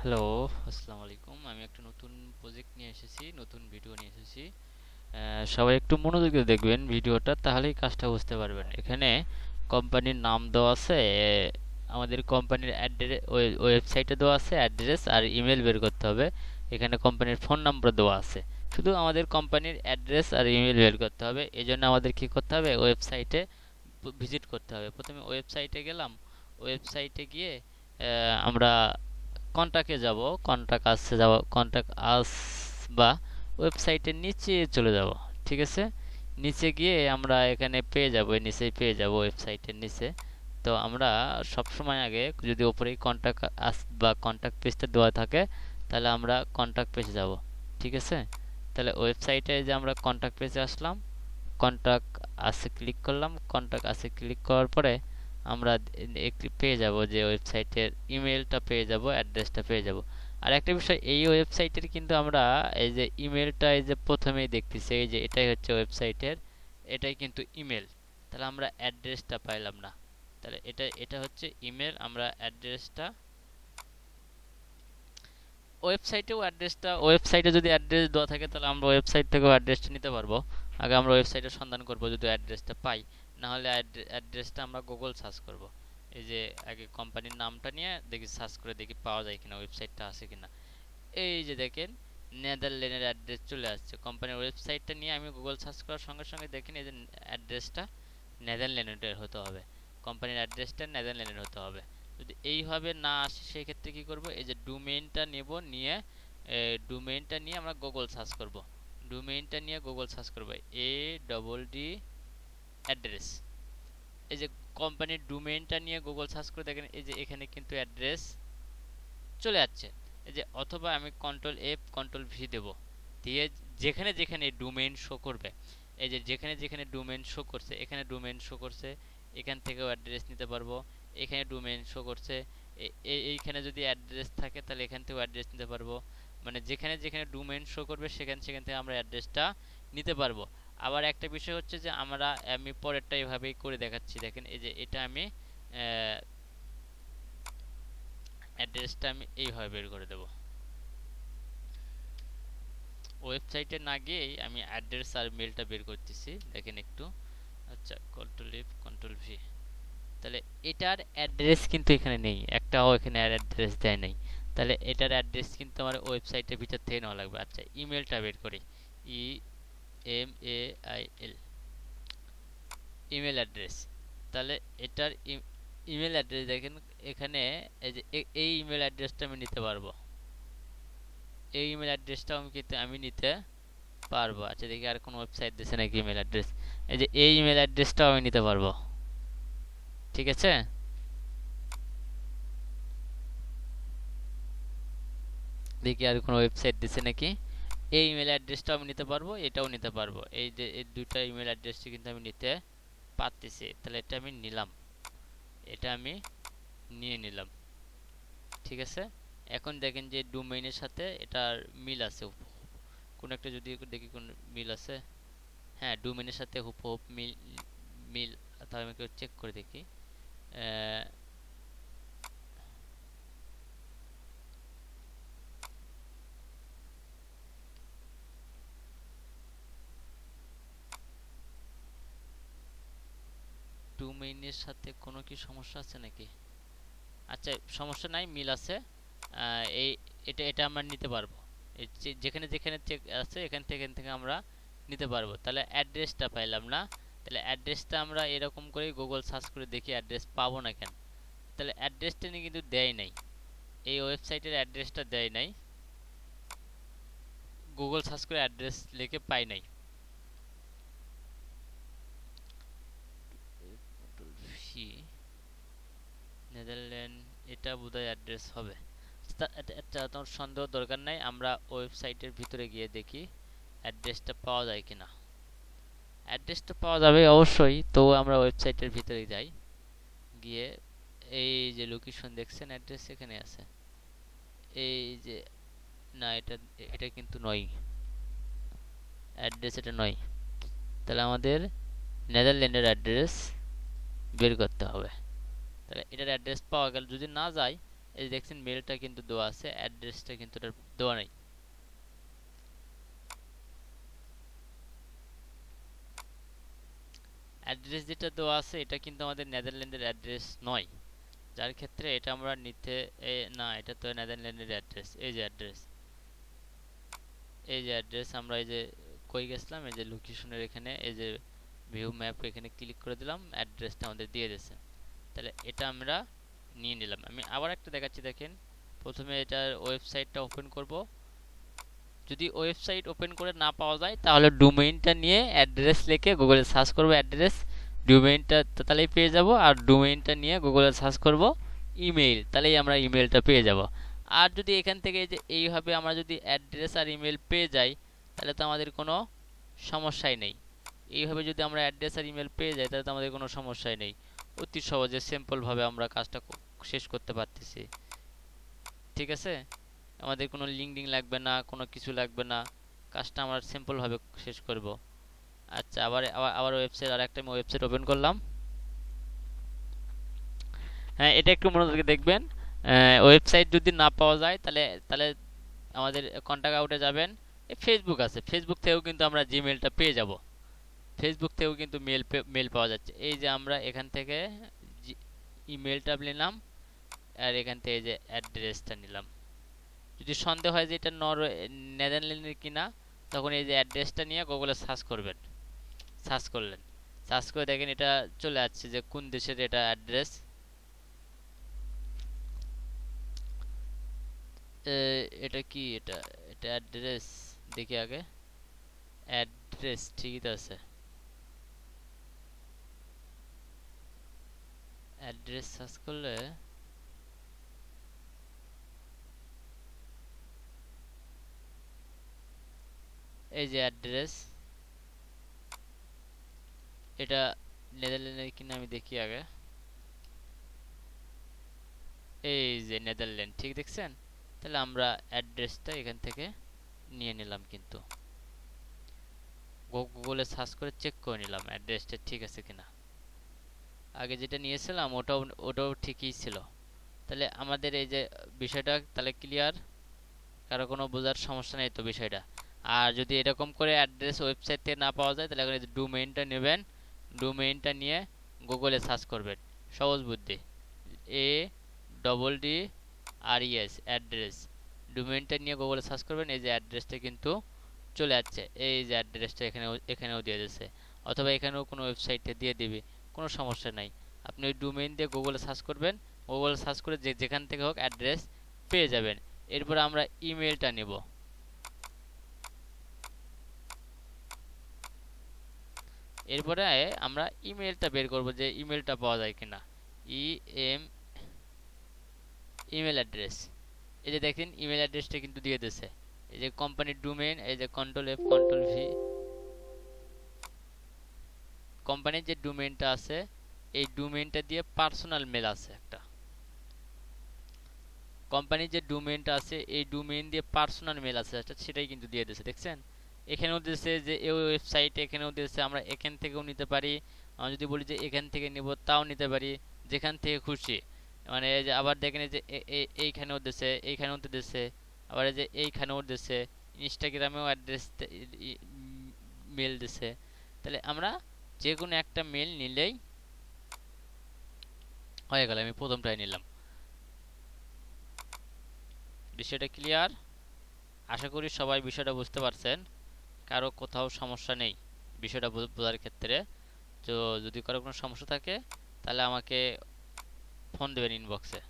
Hello, আসসালামু আলাইকুম। আমি একটা নতুন প্রজেক্ট নিয়ে এসেছি, নতুন ভিডিও নিয়ে এসেছি। সবাই একটু মনোযোগ দিয়ে দেখবেন ভিডিওটা, তাহলেই কাজটা বুঝতে পারবেন। এখানে কোম্পানির নাম দেওয়া আছে, আমাদের কোম্পানির ওয়েবসাইটে দেওয়া আছে অ্যাড্রেস আর ইমেল বের করতে হবে। এখানে কোম্পানির ফোন নাম্বার দেওয়া আছে। শুধু আমাদের কোম্পানির অ্যাড্রেস আর ইমেল বের করতে হবে। এই জন্য আমাদের কি করতে হবে? ওয়েবসাইটে ভিজিট করতে হবে। প্রথমে ওয়েবসাইটে গেলাম। ওয়েবসাইটে গিয়ে আমরা কন্টাক্টে যাব, কন্টাক্ট আসছে যাব, কন্টাক্ট আস বা ওয়েবসাইটের নিচে চলে যাব। ঠিক আছে, নিচে গিয়ে আমরা এখানে পেয়ে যাব, এই নিচেই পেয়ে যাব ওয়েবসাইটের নিচে। তো আমরা সব সময় আগে যদি ওপরেই কন্টাক্ট আস বা কন্টাক্ট পেজটা দেওয়া থাকে, তাহলে আমরা কন্টাক্ট পেজে যাব। ঠিক আছে, তাহলে ওয়েবসাইটে যে আমরা কন্টাক্ট পেজে আসলাম, কন্টাক্ট আসে ক্লিক করলাম। কন্টাক্ট আসে ক্লিক করার পরে আমরা একটি পেয়ে যাব, যে ওয়েবসাইটের ইমেলটা পেয়ে যাব, অ্যাড্রেসটা পেয়ে যাব। আর একটা বিষয়, এই ওয়েবসাইটের কিন্তু আমরা এই যে ইমেলটা এই যে প্রথমেই দেখতেছি, এই যে এটাই হচ্ছে ওয়েবসাইটের, এটাই কিন্তু ইমেল। তাহলে আমরা অ্যাড্রেসটা পাইলাম না। তাহলে এটা এটা হচ্ছে ইমেল, আমরা অ্যাড্রেসটা ওয়েবসাইটে যদি অ্যাড্রেস দেওয়া থাকে, তাহলে আমরা ওয়েবসাইট থেকেও অ্যাড্রেসটা নিতে পারবো। আগে আমরা ওয়েবসাইটের সন্ধান করব, যদি অ্যাড্রেসটা পাই। না হলে অ্যাড্রেসটা আমরা গুগল সার্চ করব। এই যে আগে কোম্পানির নামটা নিয়ে দেখি, সার্চ করে দেখি পাওয়া যায় কিনা, ওয়েবসাইটটা আছে কিনা। এই যে দেখেন, নেদারল্যান্ডের অ্যাড্রেস চলে আসছে। কোম্পানির ওয়েবসাইটটা নিয়ে আমি গুগল সার্চ করার সঙ্গে সঙ্গে দেখেন, এই যে অ্যাড্রেসটা নেদারল্যান্ডের হতে হবে, কোম্পানির অ্যাড্রেসটা নেদারল্যান্ডের হতে হবে। যদি এইভাবে না আসে, সেই ক্ষেত্রে কি করব? এই যে ডোমেইনটা নেব, নিয়ে ডোমেইনটা নিয়ে আমরা গুগল সার্চ করব। ডোমেইনটা নিয়ে গুগল সার্চ করব, ADD অ্যাড্রেস। এই যে কোম্পানির ডোমেইনটা নিয়ে গুগল সার্চ করে দেখেন, এই যে এখানে কিন্তু অ্যাড্রেস চলে যাচ্ছে। এই যে, অথবা আমি কন্ট্রোল F কন্ট্রোল V দেব, দিয়ে যেখানে যেখানে ডোমেইন শো করবে, এই যে যেখানে যেখানে ডোমেইন শো করছে, এখানে ডোমেইন শো করছে, এখান থেকেও অ্যাড্রেস নিতে পারবো। এখানে ডোমেইন শো করছে, এইখানে যদি অ্যাড্রেস থাকে, তাহলে এখান থেকেও অ্যাড্রেস নিতে পারবো। মানে যেখানে যেখানে ডোমেইন শো করবে, সেখান সেখান থেকে আমরা অ্যাড্রেসটা নিতে পারবো। আবার একটা বিষয় হচ্ছে যে, আমি পরেরটা এভাবেই করে দেখাচ্ছি। দেখেন, এই যে এটা আমি অ্যাড্রেসটা আমি এইভাবে বের করে দেব। ওয়েবসাইটে না গিয়েই আমি অ্যাড্রেস আর মেলটা বের করতেছি, দেখেন একটু। আচ্ছা, কন্ট্রোল F কন্ট্রোল V। তাহলে এটার অ্যাড্রেস কিন্তু এখানে নেই, একটাও এখানে অ্যাড্রেস দেয় নাই। তাহলে এটার অ্যাড্রেস কিন্তু আমার ওয়েবসাইটের ভিতর থেকে নেওয়া লাগবে। আচ্ছা, ইমেলটা বের করি। EMAIL, email address. তাহলে এটার ইমেল অ্যাড্রেস দেখেন এখানে, এই যে এই ইমেল অ্যাড্রেসটা আমি নিতে পারবো। এই ইমেল অ্যাড্রেসটাও আমি নিতে পারবো। আচ্ছা, দেখি আর কোন ওয়েবসাইট দিছে নাকি ইমেল অ্যাড্রেস। এই যে এই ইমেল অ্যাড্রেসটাও আমি নিতে পারবো। ঠিক আছে, দেখি আর কোন ওয়েবসাইট দিছে নাকি। এই ইমেল অ্যাড্রেসটাও আমি নিতে পারবো, এটাও নিতে পারবো। এই যে এই দুইটা ইমেল অ্যাড্রেসটি কিন্তু আমি নিতে পারতেছি। তাহলে এটা আমি নিলাম, এটা আমি নিয়ে নিলাম। ঠিক আছে, এখন দেখেন যে ডোমেইনের সাথে এটার মিল আছে। কোন একটা যদি দেখি কোন মিল আছে। হ্যাঁ, ডোমেইনের সাথে হুবহু মিল মিল তাহলে আমি চেক করে দেখি। ডোমেইনের সাথে কোনো কি সমস্যা আছে নাকি? আচ্ছা, সমস্যা নাই, মিল আছে। এই এটা এটা আমরা নিতে পারবো। যেখানে যেখানে চেক আছে, এখান থেকে আমরা নিতে পারবো। তাহলে অ্যাড্রেসটা পাইলাম না। তাহলে অ্যাড্রেসটা আমরা এরকম করে গুগল সার্চ করে দেখি অ্যাড্রেস পাবো না কেন। তাহলে অ্যাড্রেসটা নিয়ে কিন্তু দেয় নাই, এই ওয়েবসাইটের অ্যাড্রেসটা দেয় নাই। গুগল সার্চ করে অ্যাড্রেস লিখে পাই নাই। নেদারল্যান্ড, এটা বোধহয় অ্যাড্রেস হবে। এটা তোমার সন্দেহ দরকার নাই, আমরা ওয়েবসাইটের ভিতরে গিয়ে দেখি অ্যাড্রেসটা পাওয়া যায় কিনা। অ্যাড্রেসটা পাওয়া যাবে অবশ্যই, তো আমরা ওয়েবসাইটের ভিতরে যাই। গিয়ে এই যে লোকেশন দেখছেন, অ্যাড্রেস এখানে আছে। এই যে, না, এটা এটা কিন্তু নয়, অ্যাড্রেস এটা নয়। তাহলে আমাদের নেদারল্যান্ডের অ্যাড্রেস বের করতে হবে। তাহলে এটার অ্যাড্রেস পাওয়া গেল, যদি না যায় এই যে দেখছেন মেলটা কিন্তু দেওয়া আছে, অ্যাড্রেসটা কিন্তু এটা দেওয়া নেই। অ্যাড্রেস যেটা দেওয়া আছে এটা কিন্তু আমাদের নেদারল্যান্ডের অ্যাড্রেস নয়, যার ক্ষেত্রে এটা আমরা নিতে না, এটা তো নেদারল্যান্ডের অ্যাড্রেস। এই যে অ্যাড্রেস, এই যে অ্যাড্রেস আমরা এই যে কই গেছিলাম, এই যে লোকেশনের এখানে এই যে ভিউ ম্যাপ এখানে ক্লিক করে দিলাম, অ্যাড্রেসটা আমাদের দিয়ে দিয়েছে। তাহলে এটা আমরা নিয়ে নিলাম। আমি আবার একটা দেখাচ্ছি, দেখেন প্রথমে এটার ওয়েবসাইটটা ওপেন করব। যদি ওয়েবসাইট ওপেন করে না পাওয়া যায় তাহলে ডোমেইনটা নিয়ে অ্যাড্রেস লিখে গুগলে সার্চ করব অ্যাড্রেস, ডোমেইনটা তাহলেই পেয়ে যাব। আর ডোমেইনটা নিয়ে গুগলে সার্চ করব ইমেইল, তাহলেই আমরা ইমেইলটা পেয়ে যাব। আর যদি এখান থেকে যে এইভাবে আমরা যদি অ্যাড্রেস আর ইমেইল পেয়ে যাই তাহলে তো আমাদের কোনো সমস্যাই নেই। এইভাবে যদি আমরা অ্যাড্রেস আর ইমেল পেয়ে যাই তাহলে তো আমাদের কোনো সমস্যাই নেই। অতি সহজে সিম্পলভাবে আমরা কাজটা শেষ করতে পারতেছি। ঠিক আছে, আমাদের কোনো লিঙ্কডিং লাগবে না, কোনো কিছু লাগবে না, কাজটা আমরা সিম্পলভাবে শেষ করব। আচ্ছা, আবার আবার আবার ওয়েবসাইট, আর একটা আমি ওয়েবসাইট ওপেন করলাম। হ্যাঁ, এটা একটু মনোযোগ দিয়ে দেখবেন। ওয়েবসাইট যদি না পাওয়া যায় তাহলে তাহলে আমাদের কন্টাক্ট আউটে যাবেন। ফেসবুক আছে, ফেসবুক থেকেও কিন্তু আমরা জিমেলটা পেয়ে যাব। ফেসবুক থেকেও কিন্তু মেল পাওয়া যাচ্ছে। এই যে আমরা এখান থেকে ইমেলটা নিলাম, আর এখান থেকে যে অ্যাড্রেসটা নিলাম। যদি সন্দেহ হয় যে এটা নেদারল্যান্ডের কিনা, তখন এই যে অ্যাড্রেসটা নিয়ে গুগলে সার্চ করবেন। সার্চ করলেন, সার্চ করে দেখেন এটা চলে আসছে যে কোন দেশের এটা অ্যাড্রেস। এটা কি, এটা এটা অ্যাড্রেস দেখি আগে। অ্যাড্রেস ঠিকই তো আছে, অ্যাড্রেস সার্চ করলে এই যে অ্যাড্রেস, এটা নেদারল্যান্ডের কিনা আমি দেখি আগে। এই যে নেদারল্যান্ড, ঠিক দেখছেন? তাহলে আমরা অ্যাড্রেসটা এখান থেকে নিয়ে নিলাম, কিন্তু গুগলে সার্চ করে চেক করে নিলাম অ্যাড্রেসটা ঠিক আছে কিনা। আগে যেটা নিয়েছিলাম ওটাও ঠিকই ছিল। তাহলে আমাদের এই যে বিষয়টা তাহলে ক্লিয়ার, কারো কোনো বোঝার সমস্যা নেই তো বিষয়টা। আর যদি এরকম করে অ্যাড্রেস ওয়েবসাইট থেকে না পাওয়া যায় তাহলে এখন ডোমেইনটা নেবেন, ডোমেইনটা নিয়ে গুগলে সার্চ করবেন। সহজ বুদ্ধি, ADDRES অ্যাড্রেস, ডোমেইনটা নিয়ে গুগলে সার্চ করবেন। এই যে অ্যাড্রেসটা কিন্তু চলে যাচ্ছে, এই যে অ্যাড্রেসটা এখানেও দিয়ে দিয়েছে, অথবা এখানেও কোনো ওয়েবসাইটে দিয়ে দিবে, কোনো সমস্যা নাই। আপনি ওই ডোমেইন দিয়ে গুগলে সার্চ করবেন, গুগলে সার্চ করে যেখান থেকে হোক অ্যাড্রেস পেয়ে যাবেন। এরপর আমরা ইমেলটা নেব। এরপরে আমরা ইমেলটা বের করব যে ইমেলটা পাওয়া যায় কিনা। ইএম ইমেল অ্যাড্রেস, এই যে দেখেন ইমেল অ্যাড্রেসটা কিন্তু দিয়ে দিয়েছে। এই যে কোম্পানির ডোমেইন, এই যে কন্ট্রোল F কন্ট্রোল V, কোম্পানির যে ডোমেইনটা আছে এই ডোমেইনটা দিয়ে পার্সোনাল মেল আছে একটা। কোম্পানির যে ডোমেইনটা আছে এই ডোমেইন দিয়ে পার্সোনাল মেল আছে একটা, সেটাই কিন্তু দিয়ে দিয়েছে। দেখছেন এখানেও দিয়েছে যে এই ওয়েবসাইট, এখানেও দিয়েছে, আমরা এখান থেকেও নিতে পারি। আমরা যদি বলি যে এখান থেকে নিব তাও নিতে পারি, যেখান থেকে খুশি। মানে এই যে আবার দেখেন এই যে এইখানেও দিয়েছে, এইখানেও দিয়েছে, আবার এই যে এইখানেও দিয়েছে, ইনস্টাগ্রামেও অ্যাড্রেস মেল দিয়েছে। তাহলে আমরা যে কোনো একটা মেল নিলেই হয়ে গেল। আমি প্রথমটাই নিলাম। বিষয়টা ক্লিয়ার? আশা করি সবাই বিষয়টা বুঝতে পারছেন, কারো কোথাও সমস্যা নেই বিষয়টা বোঝার ক্ষেত্রে। তো যদি কারো কোনো সমস্যা থাকে তাহলে আমাকে ফোন দেবেন ইনবক্সে।